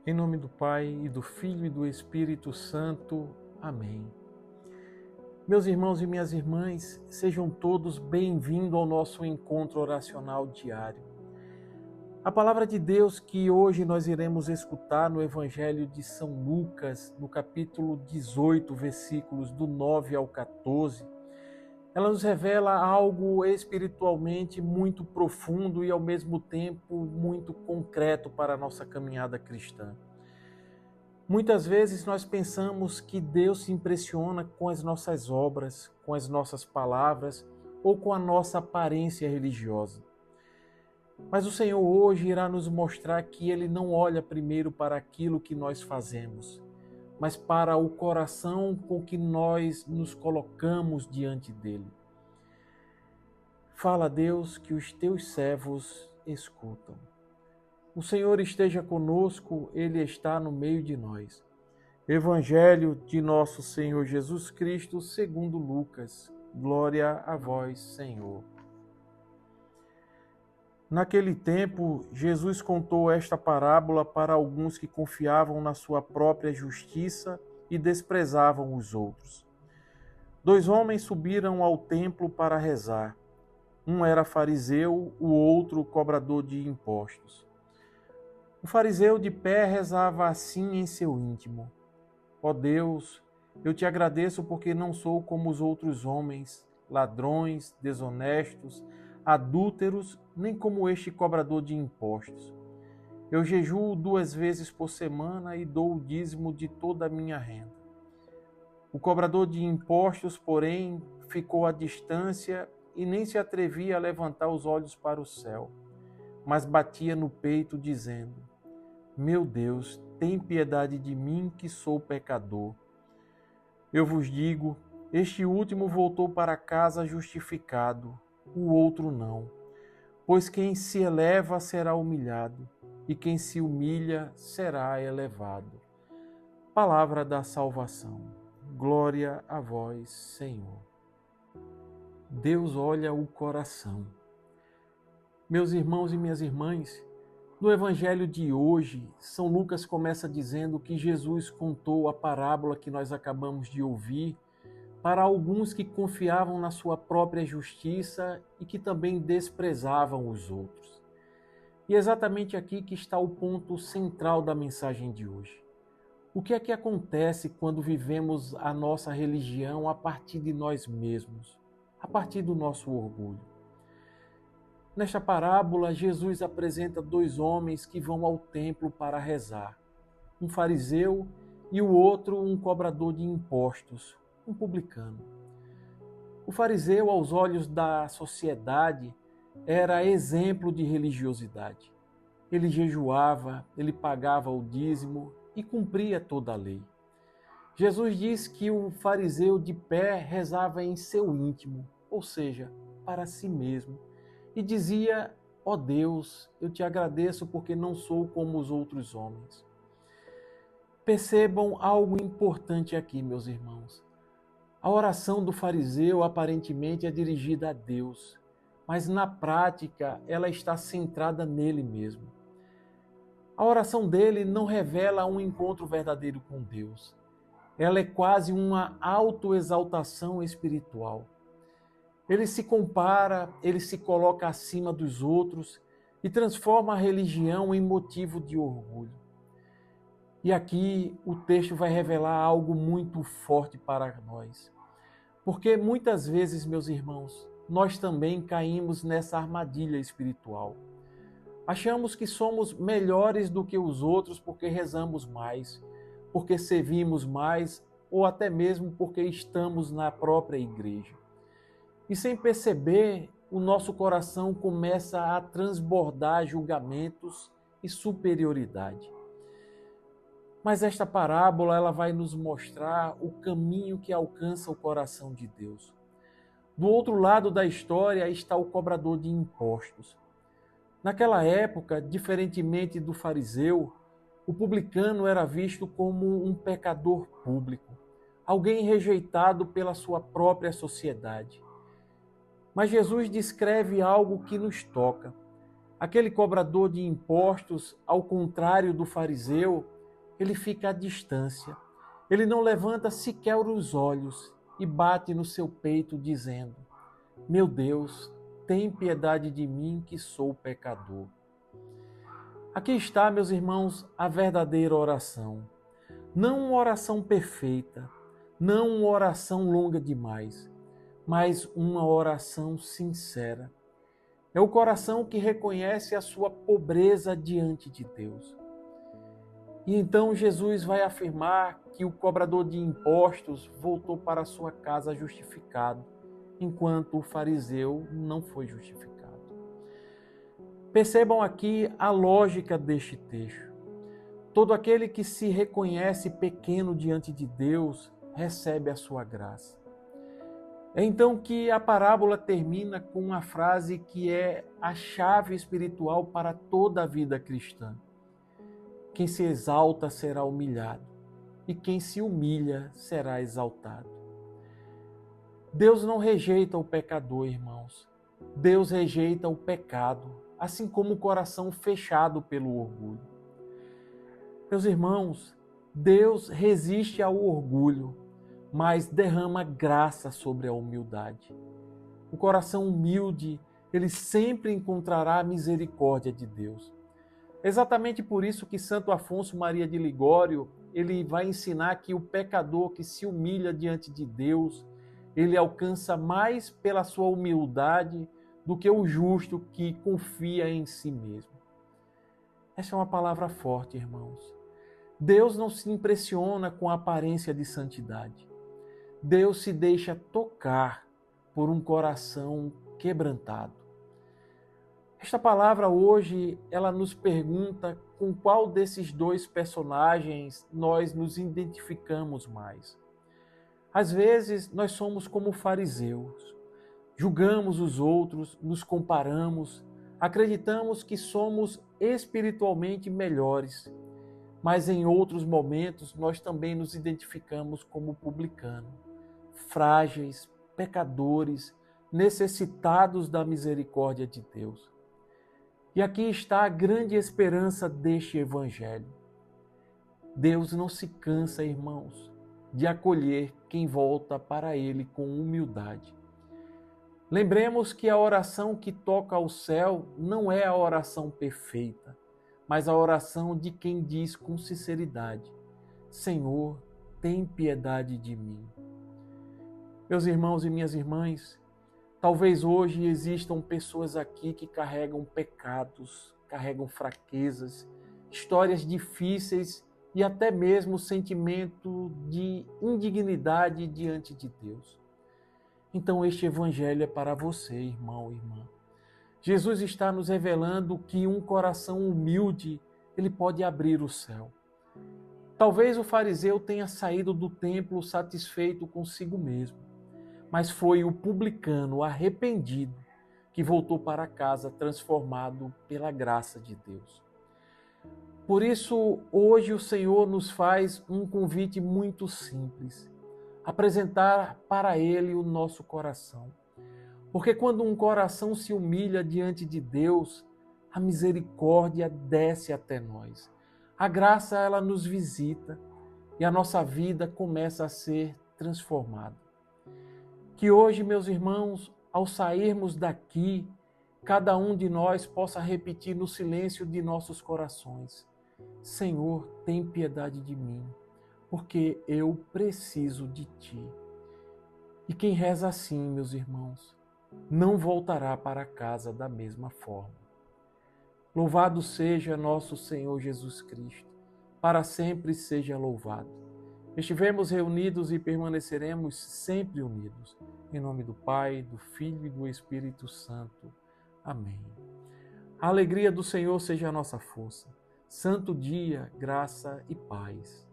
Em nome do Pai, e do Filho e do Espírito Santo. Amém. Meus irmãos e minhas irmãs, sejam todos bem-vindos ao nosso encontro oracional diário. A palavra de Deus que hoje nós iremos escutar no Evangelho de São Lucas, no capítulo 18, versículos do 9 ao 14, ela nos revela algo espiritualmente muito profundo e ao mesmo tempo muito concreto para a nossa caminhada cristã. Muitas vezes nós pensamos que Deus se impressiona com as nossas obras, com as nossas palavras ou com a nossa aparência religiosa. Mas o Senhor hoje irá nos mostrar que Ele não olha primeiro para aquilo que nós fazemos, mas para o coração com que nós nos colocamos diante dEle. Fala, Deus, que os teus servos escutam. O Senhor esteja conosco, Ele está no meio de nós. Evangelho de nosso Senhor Jesus Cristo, segundo Lucas. Glória a vós, Senhor. Naquele tempo, Jesus contou esta parábola para alguns que confiavam na sua própria justiça e desprezavam os outros. 2 homens subiram ao templo para rezar. Um era fariseu, o outro cobrador de impostos. O fariseu de pé rezava assim em seu íntimo: Ó Deus, eu te agradeço porque não sou como os outros homens, ladrões, desonestos, adúlteros, nem como este cobrador de impostos. Eu jejuo 2 vezes por semana e dou o dízimo de toda a minha renda. O cobrador de impostos, porém, ficou à distância e nem se atrevia a levantar os olhos para o céu, mas batia no peito, dizendo: Meu Deus, tem piedade de mim, que sou pecador. Eu vos digo, este último voltou para casa justificado, o outro não. Pois quem se eleva será humilhado, e quem se humilha será elevado. Palavra da salvação. Glória a vós, Senhor. Deus olha o coração. Meus irmãos e minhas irmãs, no Evangelho de hoje, São Lucas começa dizendo que Jesus contou a parábola que nós acabamos de ouvir para alguns que confiavam na sua própria justiça e que também desprezavam os outros. E é exatamente aqui que está o ponto central da mensagem de hoje. O que é que acontece quando vivemos a nossa religião a partir de nós mesmos, a partir do nosso orgulho? Nesta parábola, Jesus apresenta 2 homens que vão ao templo para rezar. Um fariseu e o outro um cobrador de impostos, um publicano. O fariseu, aos olhos da sociedade, era exemplo de religiosidade. Ele jejuava, ele pagava o dízimo e cumpria toda a lei. Jesus diz que o fariseu de pé rezava em seu íntimo, ou seja, para si mesmo, e dizia: Ó Deus, eu te agradeço porque não sou como os outros homens. Percebam algo importante aqui, meus irmãos. A oração do fariseu aparentemente é dirigida a Deus, mas na prática ela está centrada nele mesmo. A oração dele não revela um encontro verdadeiro com Deus. Ela é quase uma autoexaltação espiritual. Ele se compara, ele se coloca acima dos outros e transforma a religião em motivo de orgulho. E aqui o texto vai revelar algo muito forte para nós. Porque muitas vezes, meus irmãos, nós também caímos nessa armadilha espiritual. Achamos que somos melhores do que os outros porque rezamos mais, porque servimos mais ou até mesmo porque estamos na própria igreja. E sem perceber, o nosso coração começa a transbordar julgamentos e superioridade. Mas esta parábola ela vai nos mostrar o caminho que alcança o coração de Deus. Do outro lado da história está o cobrador de impostos. Naquela época, diferentemente do fariseu, o publicano era visto como um pecador público, alguém rejeitado pela sua própria sociedade. Mas Jesus descreve algo que nos toca. Aquele cobrador de impostos, ao contrário do fariseu, ele fica à distância. Ele não levanta sequer os olhos e bate no seu peito dizendo: meu Deus, tem piedade de mim que sou pecador. Aqui está, meus irmãos, a verdadeira oração. Não uma oração perfeita, não uma oração longa demais, mas uma oração sincera. É o coração que reconhece a sua pobreza diante de Deus. E então Jesus vai afirmar que o cobrador de impostos voltou para sua casa justificado, enquanto o fariseu não foi justificado. Percebam aqui a lógica deste texto. Todo aquele que se reconhece pequeno diante de Deus recebe a sua graça. É então que a parábola termina com uma frase que é a chave espiritual para toda a vida cristã. Quem se exalta será humilhado, e quem se humilha será exaltado. Deus não rejeita o pecador, irmãos. Deus rejeita o pecado, assim como o coração fechado pelo orgulho. Meus irmãos, Deus resiste ao orgulho, mas derrama graça sobre a humildade. O coração humilde, ele sempre encontrará a misericórdia de Deus. Exatamente por isso que Santo Afonso Maria de Ligório, ele vai ensinar que o pecador que se humilha diante de Deus, ele alcança mais pela sua humildade do que o justo que confia em si mesmo. Essa é uma palavra forte, irmãos. Deus não se impressiona com a aparência de santidade. Deus se deixa tocar por um coração quebrantado. Esta palavra hoje, ela nos pergunta com qual desses dois personagens nós nos identificamos mais. Às vezes, nós somos como fariseus. Julgamos os outros, nos comparamos, acreditamos que somos espiritualmente melhores. Mas em outros momentos, nós também nos identificamos como publicano, frágeis, pecadores, necessitados da misericórdia de Deus. E aqui está a grande esperança deste evangelho. Deus não se cansa, irmãos, de acolher quem volta para Ele com humildade. Lembremos que a oração que toca ao céu não é a oração perfeita, mas a oração de quem diz com sinceridade: Senhor, tem piedade de mim. Meus irmãos e minhas irmãs, talvez hoje existam pessoas aqui que carregam pecados, carregam fraquezas, histórias difíceis e até mesmo sentimento de indignidade diante de Deus. Então este evangelho é para você, irmão e irmã. Jesus está nos revelando que um coração humilde, ele pode abrir o céu. Talvez o fariseu tenha saído do templo satisfeito consigo mesmo, mas foi o publicano arrependido que voltou para casa transformado pela graça de Deus. Por isso, hoje o Senhor nos faz um convite muito simples: apresentar para Ele o nosso coração. Porque quando um coração se humilha diante de Deus, a misericórdia desce até nós. A graça, ela nos visita e a nossa vida começa a ser transformada. Que hoje, meus irmãos, ao sairmos daqui, cada um de nós possa repetir no silêncio de nossos corações: Senhor, tem piedade de mim, porque eu preciso de Ti. E quem reza assim, meus irmãos, não voltará para casa da mesma forma. Louvado seja nosso Senhor Jesus Cristo, para sempre seja louvado. Estivemos reunidos e permaneceremos sempre unidos. Em nome do Pai, do Filho e do Espírito Santo. Amém. A alegria do Senhor seja a nossa força. Santo dia, graça e paz.